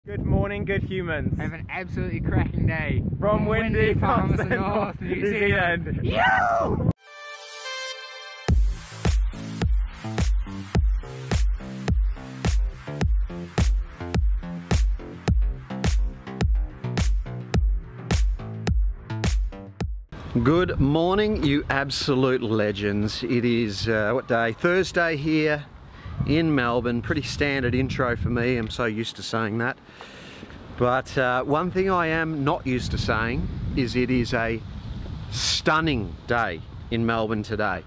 Good morning, good humans. Have an absolutely cracking day. From windy farms in North New Zealand. Yo! Good morning, you absolute legends. It is, what day? Thursday here in Melbourne. Pretty standard intro for me, I'm so used to saying that. But one thing I am not used to saying is it is a stunning day in Melbourne today.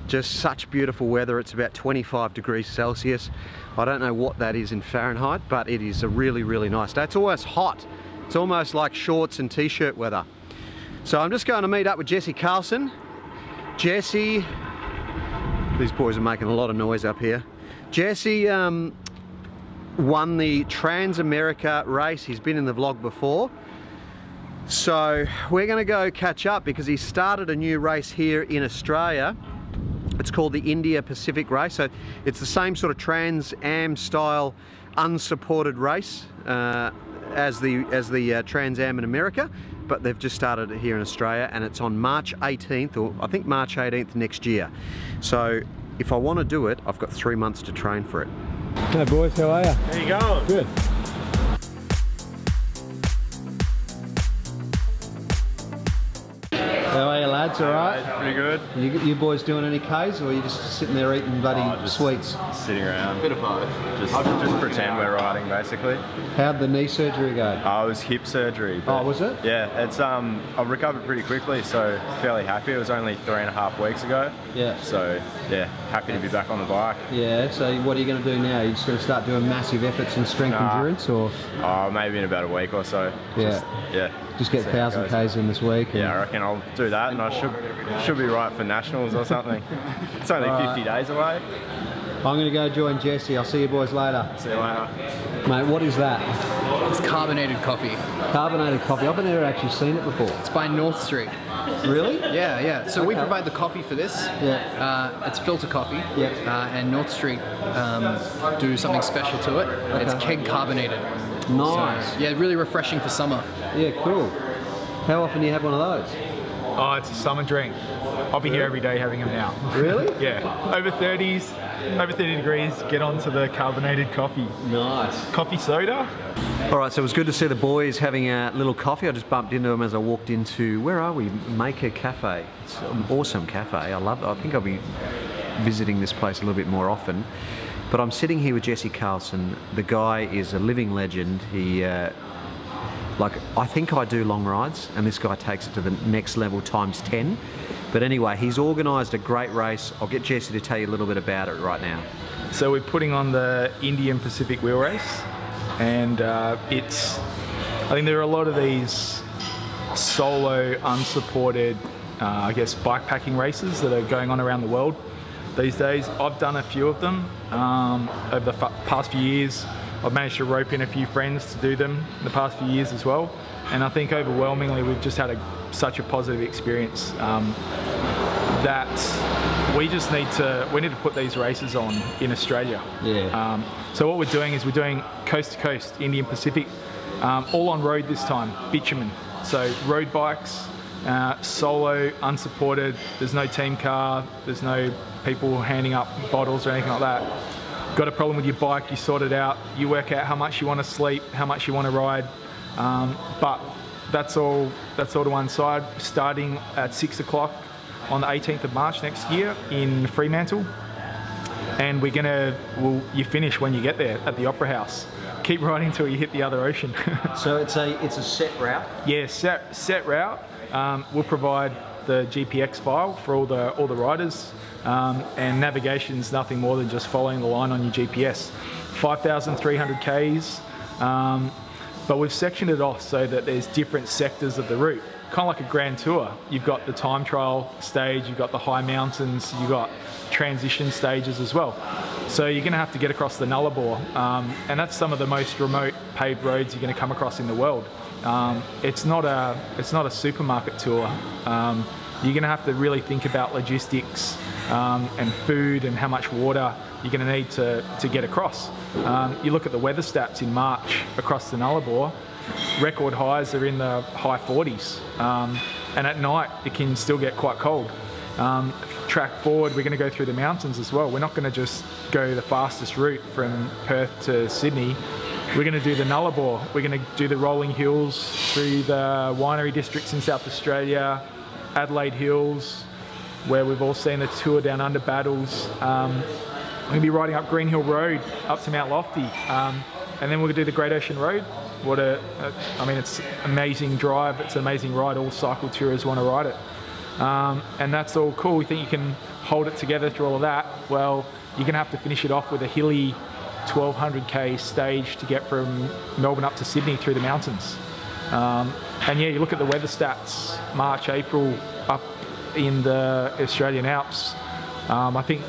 Just such beautiful weather. It's about 25 degrees Celsius. I don't know what that is in Fahrenheit, but it is a really, really nice day. It's almost hot. It's almost like shorts and t-shirt weather. So I'm just going to meet up with Jesse Carlsson. Jesse, these boys are making a lot of noise up here. Jesse won the Trans-America race. He's been in the vlog before. So we're going to go catch up because he started a new race here in Australia. It's called the India Pacific race. So it's the same sort of Trans Am style unsupported race as the Trans Am in America, but they've just started it here in Australia, and it's on March 18th, or I think March 18th next year. So if I want to do it, I've got 3 months to train for it. Hello boys, how are you? How you going? Good. How are you lads, alright? Pretty good. You boys doing any Ks, or are you just sitting there eating bloody sweets? Sitting around. Bit of both. Just pretend we're riding, basically. How'd the knee surgery go? It was hip surgery. Oh, was it? Yeah, it's I've recovered pretty quickly, so fairly happy. It was only 3.5 weeks ago. Yeah. So yeah, happy to be back on the bike. Yeah. So what are you going to do now? You're just going to start doing massive efforts in strength endurance, or? Maybe in about a week or so. Yeah. Just get 1,000 Ks in this week. Yeah, I reckon I'll do that, and I should be right for nationals or something. It's only 50 days away. I'm going to go join Jesse. I'll see you boys later. See you later. Mate, what is that? It's carbonated coffee. Carbonated coffee. I've never actually seen it before. It's by North Street. Really? Yeah. So we Okay. provide the coffee for this. Yeah. It's filter coffee. Yeah. And North Street do something special to it. Okay. It's keg carbonated. Nice. So, yeah, really refreshing for summer. Yeah, cool. How often do you have one of those? Oh, it's a summer drink. I'll be here every day having them now. Really? Yeah. Over 30 degrees, get onto the carbonated coffee. Nice. Coffee soda. All right, so it was good to see the boys having a little coffee. I just bumped into them as I walked into, where are we? Maker Cafe. It's an awesome cafe. I love it. I think I'll be visiting this place a little bit more often. But I'm sitting here with Jesse Carlsson. The guy is a living legend. He, I think I do long rides, and this guy takes it to the next level times 10. But anyway, he's organised a great race. I'll get Jesse to tell you a little bit about it right now. So we're putting on the Indian Pacific Wheel Race, and I think there are a lot of these solo, unsupported, I guess, bikepacking races that are going on around the world these days. I've done a few of them over the past few years. I've managed to rope in a few friends to do them in the past few years as well. And I think overwhelmingly we've just had such a positive experience that we need to put these races on in Australia. Yeah. So what we're doing is we're doing coast to coast, Indian Pacific, all on road this time, bitumen. So road bikes, solo, unsupported, there's no team car, there's no people handing up bottles or anything like that. Got a problem with your bike, you sort it out, you work out how much you want to sleep, how much you want to ride, but that's all to one side. Starting at 6 o'clock on the 18th of March next year in Fremantle, and you finish when you get there at the Opera House. Keep riding until you hit the other ocean. So it's a set route? Yeah, set route. We'll provide the GPX file for all the riders, and navigation's nothing more than just following the line on your GPS. 5,300 Ks, but we've sectioned it off so that there's different sectors of the route. Kind of like a grand tour. You've got the time trial stage, you've got the high mountains, you've got transition stages as well. So you're going to have to get across the Nullarbor, and that's some of the most remote paved roads you're going to come across in the world. It's not a supermarket tour. You're going to have to really think about logistics, and food and how much water you're going to need to get across. You look at the weather stats in March across the Nullarbor, record highs are in the high 40s, and at night it can still get quite cold. Track forward, we're going to go through the mountains as well. We're not going to just go the fastest route from Perth to Sydney. We're going to do the Nullarbor. We're going to do the rolling hills through the winery districts in South Australia, Adelaide Hills, where we've all seen the tour down under battles. We're going to be riding up Green Hill Road up to Mount Lofty, and then we're going to do the Great Ocean Road. I mean, it's an amazing drive, it's an amazing ride. All cycle tourists want to ride it. And that's all cool. We think you can hold it together through all of that. Well, you're going to have to finish it off with a hilly 1200k stage to get from Melbourne up to Sydney through the mountains. And yeah, you look at the weather stats, March, April, up in the Australian Alps. I think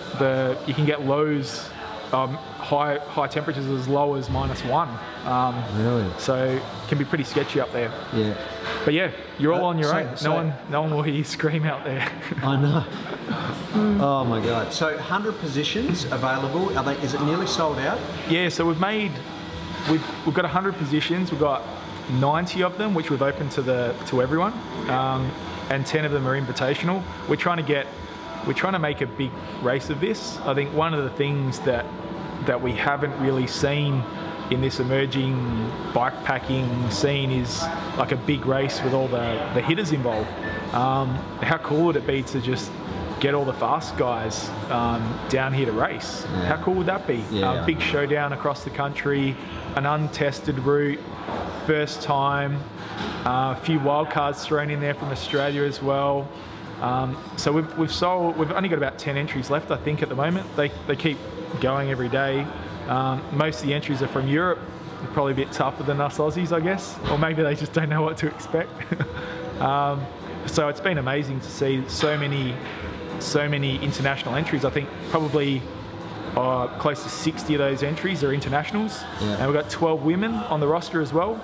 you can get lows, high temperatures as low as -1. Really? So it can be pretty sketchy up there. Yeah. But yeah, you're all on your own. No one will hear you scream out there. I know. Oh my God. So 100 positions available. Is it nearly sold out? Yeah, so we've got 100 positions. We've got 90 of them, which we've opened to everyone, and 10 of them are invitational. We're trying to make a big race of this. I think one of the things that we haven't really seen in this emerging bikepacking scene is like a big race with all the hitters involved. How cool would it be to just get all the fast guys down here to race? Yeah. How cool would that be? Yeah. Big showdown across the country, an untested route, first time, a few wild cards thrown in there from Australia as well. So we've only got about 10 entries left, I think, at the moment. They keep going every day. Most of the entries are from Europe. They're probably a bit tougher than us Aussies, I guess, or maybe they just don't know what to expect. So it's been amazing to see so many international entries. I think probably close to 60 of those entries are internationals, yeah. And we've got 12 women on the roster as well,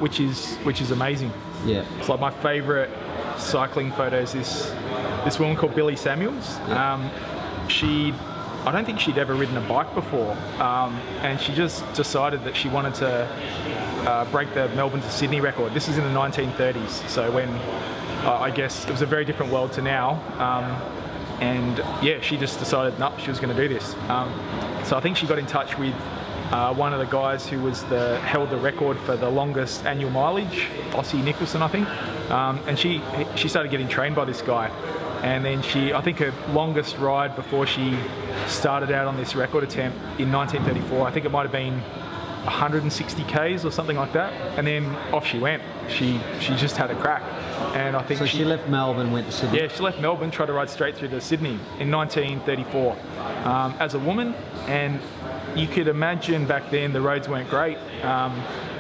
which is amazing. Yeah, it's like my favourite cycling photos. This woman called Billy Samuels. Yeah. I don't think she'd ever ridden a bike before, and she just decided that she wanted to break the Melbourne to Sydney record. This is in the 1930s, so when I guess it was a very different world to now, and yeah, she just decided she was going to do this. So I think she got in touch with one of the guys who held the record for the longest annual mileage, Ossie Nicholson, I think, and she started getting trained by this guy. And then I think her longest ride before she started out on this record attempt in 1934, I think it might have been 160 Ks or something like that. And then off she went. She just had a crack. And I think so she left Melbourne, went to Sydney? Yeah, she left Melbourne, tried to ride straight through to Sydney in 1934 as a woman. And you could imagine back then the roads weren't great.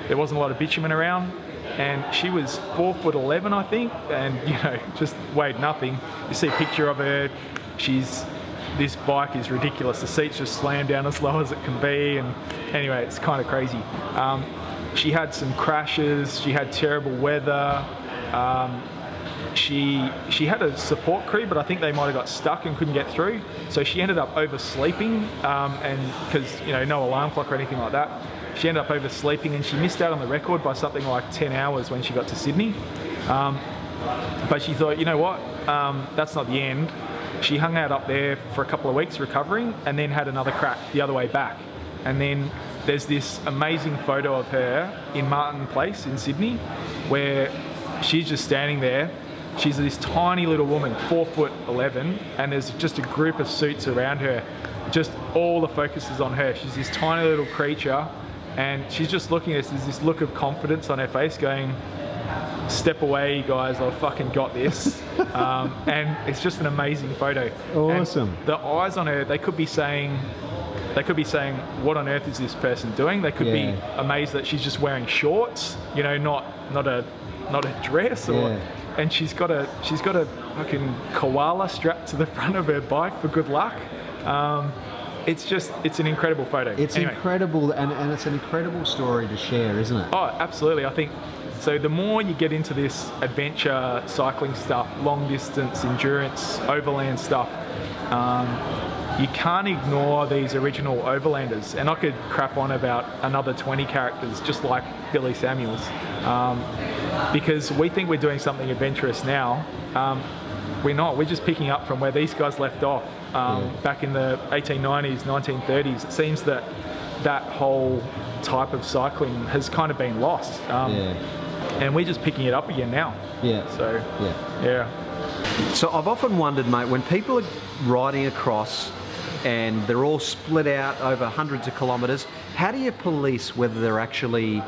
There wasn't a lot of bitumen around. And she was 4'11", I think, and just weighed nothing. You see a picture of her. This bike is ridiculous. The seats just slam down as low as it can be, and anyway, it's kind of crazy. She had some crashes. She had terrible weather. She had a support crew, but I think they might have got stuck and couldn't get through. So she ended up oversleeping, and because no alarm clock or anything like that. She ended up oversleeping, and she missed out on the record by something like 10 hours when she got to Sydney. But she thought, you know what, that's not the end. She hung out up there for a couple of weeks recovering, and then had another crack the other way back. And then there's this amazing photo of her in Martin Place in Sydney, where she's just standing there. She's this tiny little woman, 4'11", and there's just a group of suits around her. Just all the focus is on her. She's this tiny little creature, and she's just looking at us. There's this look of confidence on her face going, step away, guys, I've fucking got this. And it's just an amazing photo. Awesome. And the eyes on her, they could be saying, what on earth is this person doing? They could be amazed that she's just wearing shorts, not a dress, or and she's got a fucking koala strapped to the front of her bike for good luck. it's an incredible photo. It's incredible, and it's an incredible story to share, isn't it? Oh, absolutely. I think so. The more you get into this adventure cycling stuff, long distance, endurance, overland stuff, you can't ignore these original overlanders. And I could crap on about another 20 characters just like Billy Samuels, because we think we're doing something adventurous now. We're not. We're just picking up from where these guys left off back in the 1890s, 1930s. It seems that that whole type of cycling has kind of been lost. And we're just picking it up again now. So, So I've often wondered, mate, when people are riding across and they're all split out over hundreds of kilometres, how do you police whether they're actually,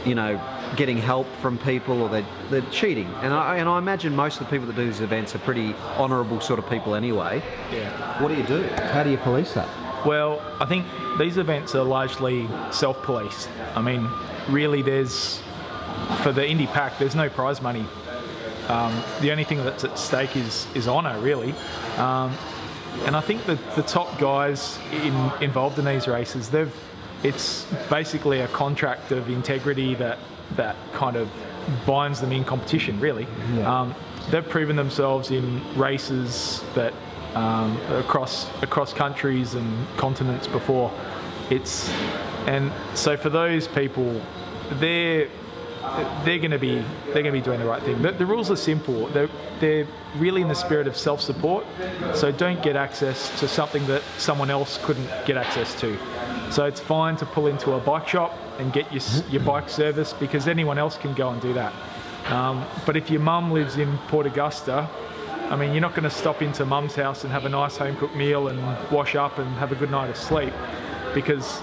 you know, getting help from people or they're cheating? And I imagine most of the people that do these events are pretty honourable sort of people anyway. What do you do? How do you police that? Well, I think these events are largely self-policed. I mean, really for the Indy Pack, there's no prize money. The only thing that's at stake is honour, really. And I think that the top guys involved in these races, it's basically a contract of integrity that kind of binds them in competition, really. They've proven themselves in races that across countries and continents before. And so for those people, they're going to be doing the right thing. The rules are simple. They're really in the spirit of self-support. So don't get access to something that someone else couldn't get access to. So it's fine to pull into a bike shop and get your bike serviced, because anyone else can go and do that. But if your mum lives in Port Augusta, I mean, you're not going to stop into mum's house and have a nice home-cooked meal and wash up and have a good night of sleep, because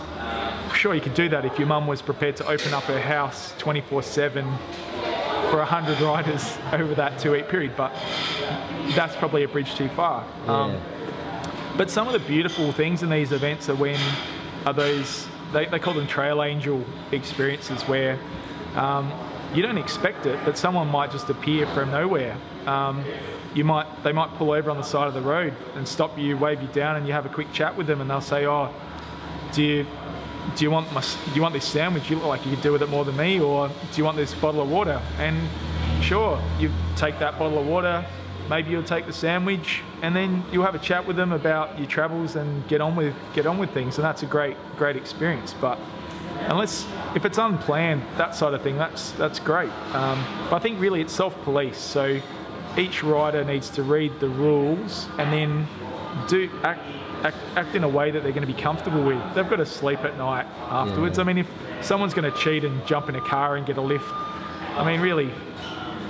sure, you could do that if your mum was prepared to open up her house 24/7 for 100 riders over that 2-week period, but that's probably a bridge too far. But some of the beautiful things in these events are those, they call them trail angel experiences, where you don't expect it, but someone might just appear from nowhere. They might pull over on the side of the road and stop you, wave you down, and you have a quick chat with them, and they'll say, "Oh, do you want this sandwich? You look like you could do with it more than me, or do you want this bottle of water?" And sure, you take that bottle of water, maybe you'll take the sandwich, and then you'll have a chat with them about your travels and get on with things, and that's a great experience. But if it's unplanned, that sort of thing, that's great. But I think really it's self-police. So each rider needs to read the rules and then act in a way that they're going to be comfortable with. They've got to sleep at night afterwards. I mean, if someone's going to cheat and jump in a car and get a lift, I mean, really,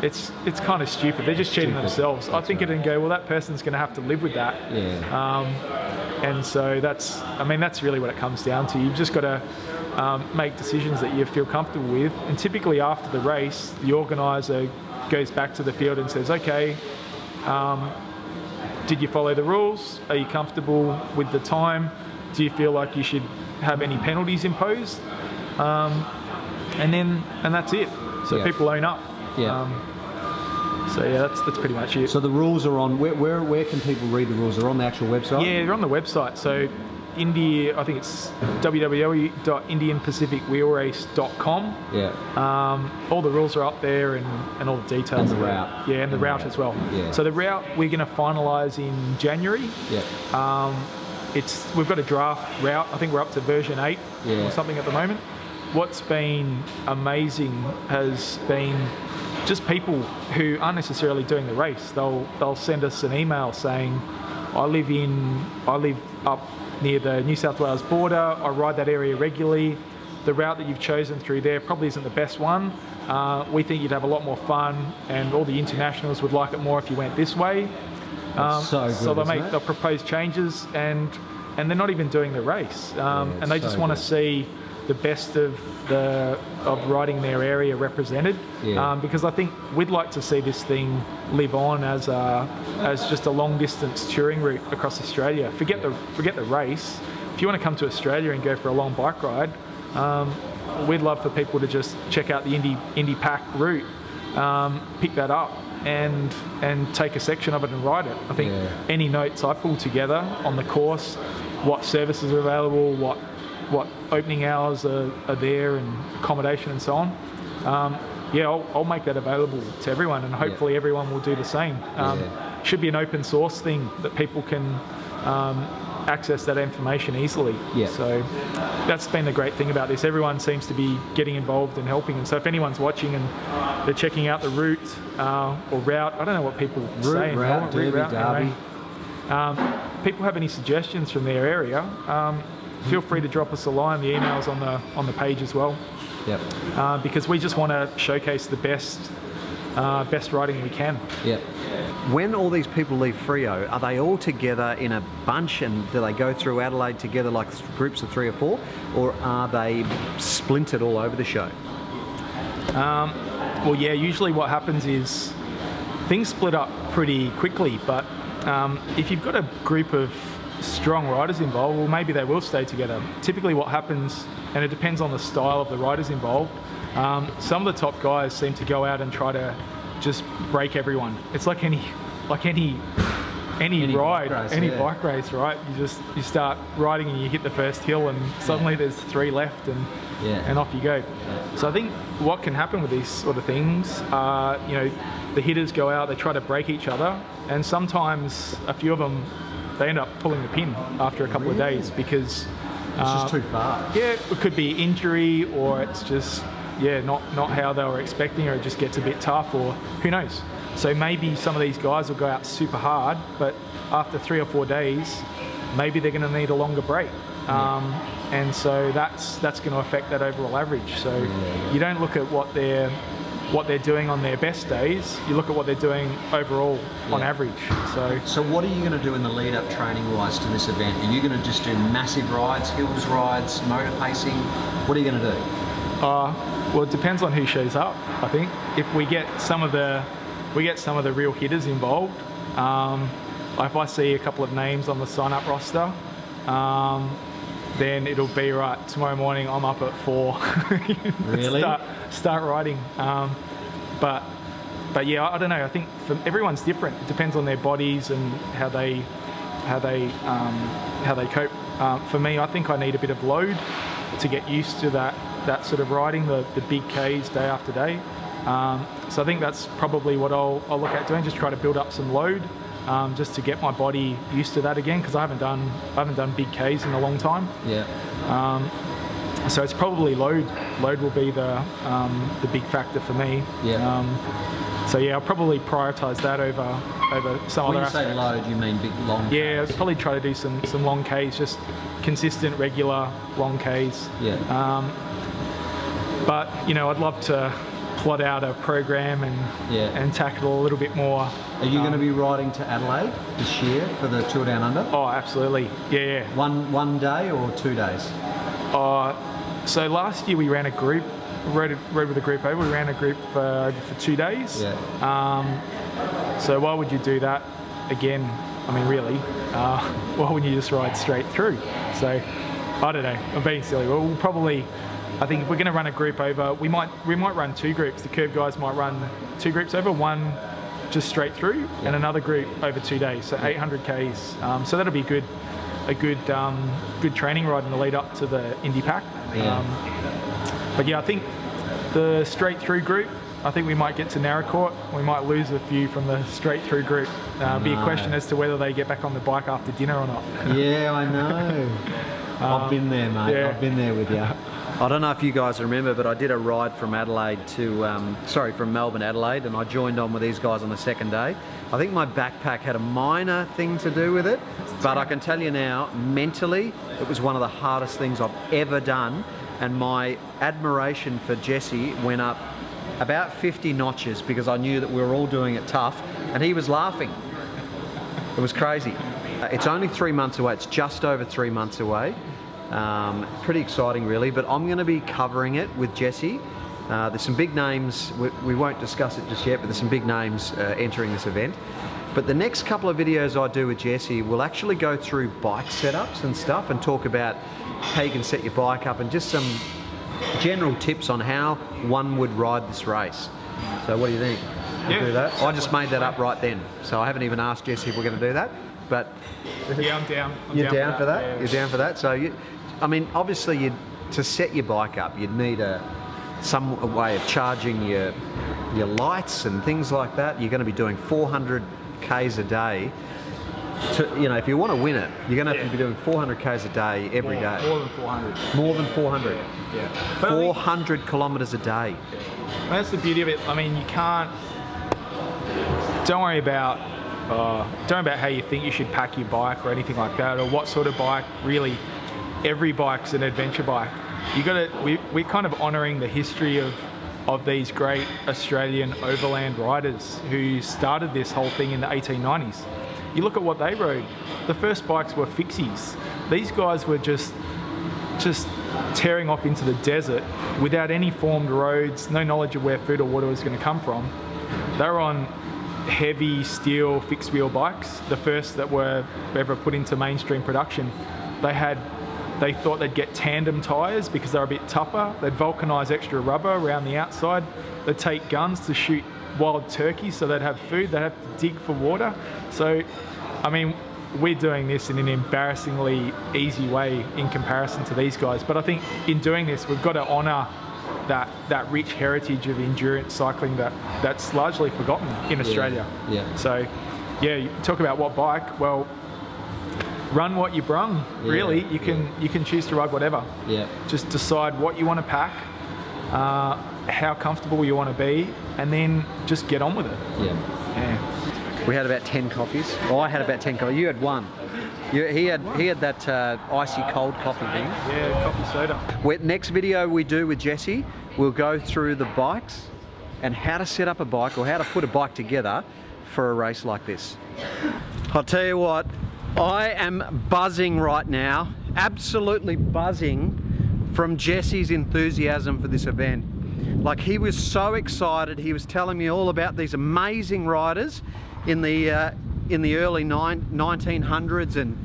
it's kind of stupid. They're just cheating themselves. I think it and go, well, that person's going to have to live with that. And so that's really what it comes down to. You've just got to make decisions that you feel comfortable with. And typically after the race, the organiser goes back to the field and says, okay, did you follow the rules? Are you comfortable with the time? Do you feel like you should have any penalties imposed? And that's it. So people own up. So yeah, that's pretty much it. So the rules are on, where can people read the rules? They're on the actual website? Yeah, they're on the website. So India, I think it's www.indianpacificwheelrace.com. All the rules are up there, and all the details. And the route. Yeah, and the route as well. So the route we're going to finalise in January. We've got a draft route. I think we're up to version 8 or something at the moment. What's been amazing has been just people who aren't necessarily doing the race. They'll send us an email saying, I live up near the New South Wales border, I ride that area regularly. The route that you've chosen through there probably isn't the best one. We think you'd have a lot more fun, and all the internationals would like it more if you went this way. So they'll propose changes, and they're not even doing the race, and they just want to see the best of riding their area represented, because I think we'd like to see this thing live on as just a long distance touring route across Australia. Forget the race. If you want to come to Australia and go for a long bike ride, we'd love for people to just check out the Indy Pack route, pick that up, and take a section of it and ride it. I think any notes I pull together on the course, what services are available, what opening hours are there, and accommodation and so on. Yeah, I'll make that available to everyone, and hopefully everyone will do the same. Should be an open source thing that people can access that information easily. So that's been the great thing about this. Everyone seems to be getting involved and helping, and so if anyone's watching and they're checking out the route or route, I don't know what people say. Route, Derby. People have any suggestions from their area, feel free to drop us a line. The email's on the page as well. Because we just want to showcase the best riding we can. When all these people leave Freo, are they all together in a bunch, and do they go through Adelaide together like groups of 3 or 4, or are they splintered all over the show? Well, yeah, usually what happens is things split up pretty quickly, but if you've got a group of strong riders involved, well, maybe they will stay together. Typically what happens, and it depends on the style of the riders involved, some of the top guys seem to go out and try to just break everyone. It's like any ride, bike race, right? You start riding and you hit the first hill, and suddenly there's 3 left, and off you go. So I think what can happen with these sort of things, you know, the hitters go out, they try to break each other, and sometimes a few of them, they end up pulling the pin after a couple of days because it's just too far. Yeah, it could be injury, or it's just not how they were expecting, or it just gets a bit tough, or who knows. So maybe some of these guys will go out super hard, but after 3 or 4 days, maybe they're going to need a longer break. And so that's going to affect that overall average. So you don't look at what they're doing on their best days, you look at what they're doing overall on average. So what are you going to do in the lead up training wise to this event? Are you going to just do massive rides, hills rides, motor pacing? What are you going to do? Well, it depends on who shows up. I think if we get some of the real hitters involved, if I see a couple of names on the sign up roster, then it'll be right. Tomorrow morning I'm up at 4. Really? Start riding. But yeah, I don't know. I think everyone's different. It depends on their bodies and how they cope. For me, I think I need a bit of load to get used to that sort of riding, the big Ks day after day. So I think that's probably what I'll look at doing. Just try to build up some load, just to get my body used to that again, because I haven't done big Ks in a long time. So it's probably load. Load will be the big factor for me. So yeah, I'll probably prioritise that over some other aspects. When you say load, you mean big long Ks? Yeah, I'll probably try to do some long Ks, just consistent, regular long Ks. But you know, I'd love to plot out a program and tackle a little bit more. Are you going to be riding to Adelaide this year for the Tour Down Under? Oh, absolutely. Yeah. One day or 2 days? So last year we ran a group, rode with a group over. We ran a group for 2 days. So why would you do that again? I mean, really, why wouldn't you just ride straight through? So I don't know. I'm being silly. We'll probably, I think if we're going to run a group over, we might run 2 groups. The curve guys might run 2 groups over, one just straight through, and another group over 2 days. So 800 Ks. So that'll be a good training ride in the lead up to the Indy Pack. But yeah, I think the straight through group, I think we might get to Narracourt. We might lose a few from the straight through group. Be a question as to whether they get back on the bike after dinner or not. Yeah, I know. I've been there, mate. Yeah. I've been there with you. I don't know if you guys remember, but I did a ride from Adelaide to, from Melbourne, Adelaide, and I joined on with these guys on the second day. I think my backpack had a minor thing to do with it, but I can tell you now, mentally, it was one of the hardest things I've ever done, and my admiration for Jesse went up about 50 notches because I knew that we were all doing it tough, and he was laughing. It was crazy. It's only 3 months away. It's just over 3 months away. Pretty exciting, really, but I'm going to be covering it with Jesse. There's some big names, we won't discuss it just yet, but there's some big names entering this event. But the next couple of videos I do with Jesse will actually go through bike setups and stuff and talk about how you can set your bike up and just some general tips on how one would ride this race. So what do you think? Yeah. Do that? I just made that up right then, so I haven't even asked Jesse if we're going to do that. but Yeah, I'm down. you're down for that? Yeah. You're down for that? So, I mean, obviously, to set your bike up, you'd need some way of charging your lights and things like that. You're going to be doing 400 Ks a day. You know, if you want to win it, you're going to have to be doing 400 Ks a day every day. More than 400. More than 400. Yeah. 400 kilometres a day. And that's the beauty of it. I mean, you can't. Don't worry about how you think you should pack your bike or anything like that, or what sort of bike. Really, every bike's an adventure bike. You got to. We're kind of honouring the history of these great Australian overland riders who started this whole thing in the 1890s. You look at what they rode. The first bikes were fixies. These guys were just tearing off into the desert without any formed roads, no knowledge of where food or water was going to come from. They were on heavy steel fixed wheel bikes, the first that were ever put into mainstream production. They thought they'd get tandem tyres because they're a bit tougher. They'd vulcanise extra rubber around the outside. They'd take guns to shoot wild turkeys so they'd have food. They'd have to dig for water. So, I mean, we're doing this in an embarrassingly easy way in comparison to these guys. But I think in doing this, we've got to honour that rich heritage of endurance cycling that's largely forgotten in Australia. Yeah. So, yeah, you talk about what bike. Well, run what you brung. Really, you can choose to ride whatever. Yeah. Just decide what you want to pack, how comfortable you want to be, and then just get on with it. Yeah. We had about 10 coffees. Well, I had about 10 coffees. You had one. He had that icy cold coffee thing. Yeah, coffee soda. Next video we do with Jesse, we'll go through the bikes and how to set up a bike or how to put a bike together for a race like this. I'll tell you what, I am buzzing right now, absolutely buzzing from Jesse's enthusiasm for this event. Like, he was so excited. He was telling me all about these amazing riders in the early 1900s and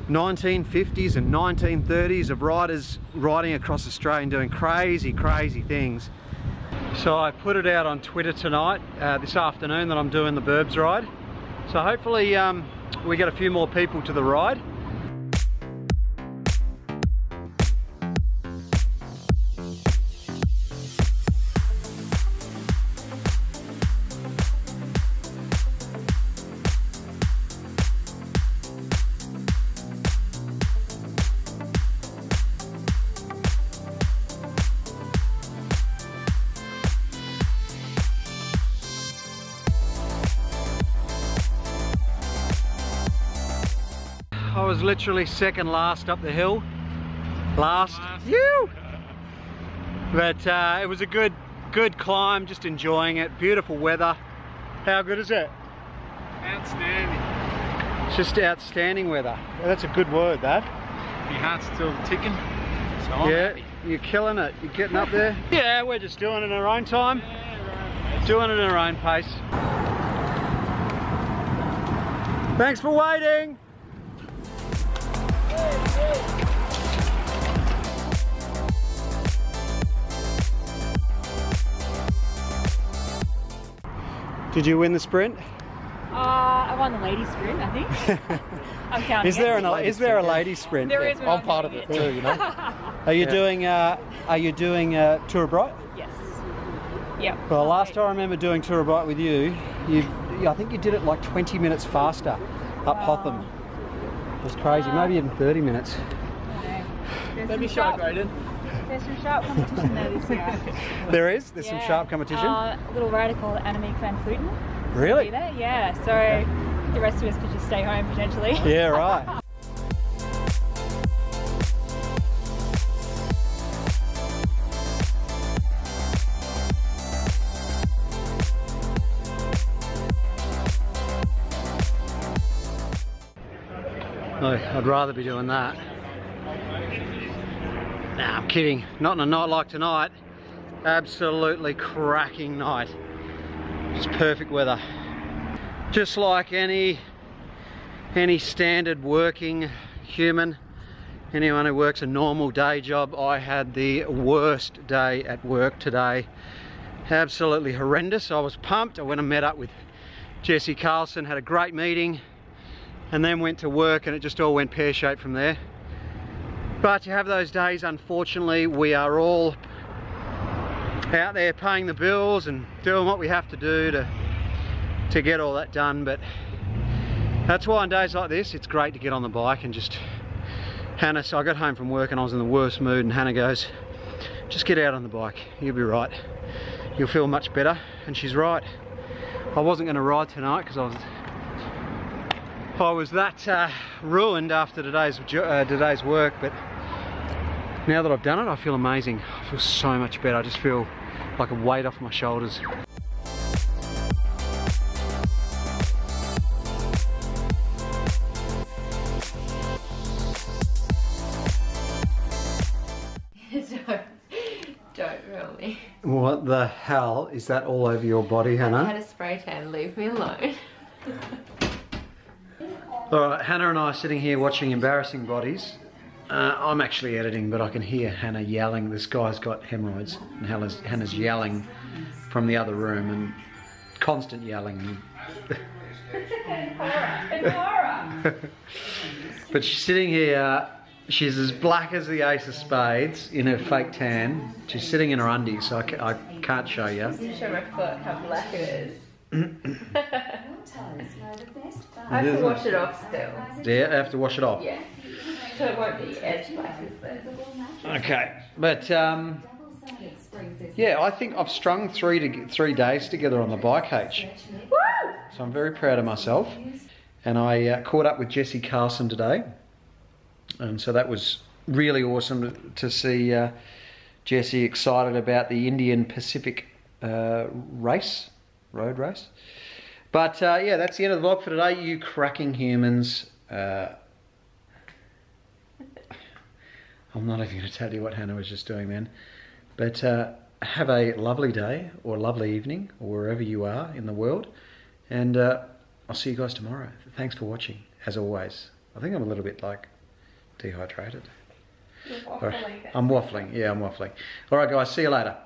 1950s and 1930s of riders riding across Australia and doing crazy, crazy things. So I put it out on Twitter tonight, this afternoon, that I'm doing the Burbs ride. So hopefully we get a few more people to the ride. I was literally second last up the hill. Last. You. But it was a good climb, just enjoying it. Beautiful weather. How good is it? Outstanding. It's just outstanding weather. That's a good word, that. Your heart's still ticking. So I'm happy. You're killing it. You're getting up there. Yeah, we're just doing it in our own time. Doing it in our own pace. Thanks for waiting. Did you win the sprint? I won the ladies sprint, I think. I'm counting. Is there a ladies sprint? There is. I'm part of it too, you know. Are you doing Tour of Bright? Yes. Yep. Well, last time I remember doing Tour of Bright with you, I think you did it like 20 minutes faster up Hotham. It was crazy, maybe even 30 minutes. Don't be sharp, Graydon. There's some sharp competition there this year. There's some sharp competition? A little rider called Annemiek van Vleuten. Really? There? Yeah, so the rest of us could just stay home potentially. Yeah, right. I'd rather be doing that. Nah, I'm kidding. Not on a night like tonight. Absolutely cracking night. Just perfect weather. Just like any standard working human, anyone who works a normal day job, I had the worst day at work today. Absolutely horrendous. I was pumped. I went and met up with Jesse Carlsson, had a great meeting. and then went to work, and it just all went pear-shaped from there. But you have those days, unfortunately. We are all out there paying the bills and doing what we have to do to get all that done. But that's why on days like this, it's great to get on the bike and just... Hannah, so I got home from work and I was in the worst mood, and Hannah goes, just get out on the bike, you'll be right. You'll feel much better. And she's right. I wasn't going to ride tonight because I was that ruined after today's work, but now that I've done it, I feel amazing. I feel so much better. I just feel like a weight off my shoulders. Don't really. What the hell is that all over your body, Hannah? I had a spray tan, leave me alone. Alright, Hannah and I are sitting here watching embarrassing bodies. I'm actually editing, but I can hear Hannah yelling. This guy's got hemorrhoids, and Hannah's yelling from the other room, and constant yelling. But she's sitting here, she's as black as the ace of spades in her fake tan. She's sitting in her undies, so I can't show you. You show my foot how black it is. I have to wash it off still. Yeah, I have to wash it off. Yeah. So it won't be edge black as this. Okay, but yeah, I think I've strung three days together on the bike, H. Woo! So I'm very proud of myself. And I caught up with Carlsson today. And so that was really awesome to see Jessie excited about the Indian Pacific road race. But yeah, that's the end of the vlog for today, you cracking humans. I'm not even going to tell you what Hannah was just doing then. But have a lovely day or a lovely evening or wherever you are in the world. And I'll see you guys tomorrow. Thanks for watching, as always. I think I'm a little bit like dehydrated. You're waffling. I'm waffling, yeah, I'm waffling. All right guys, see you later.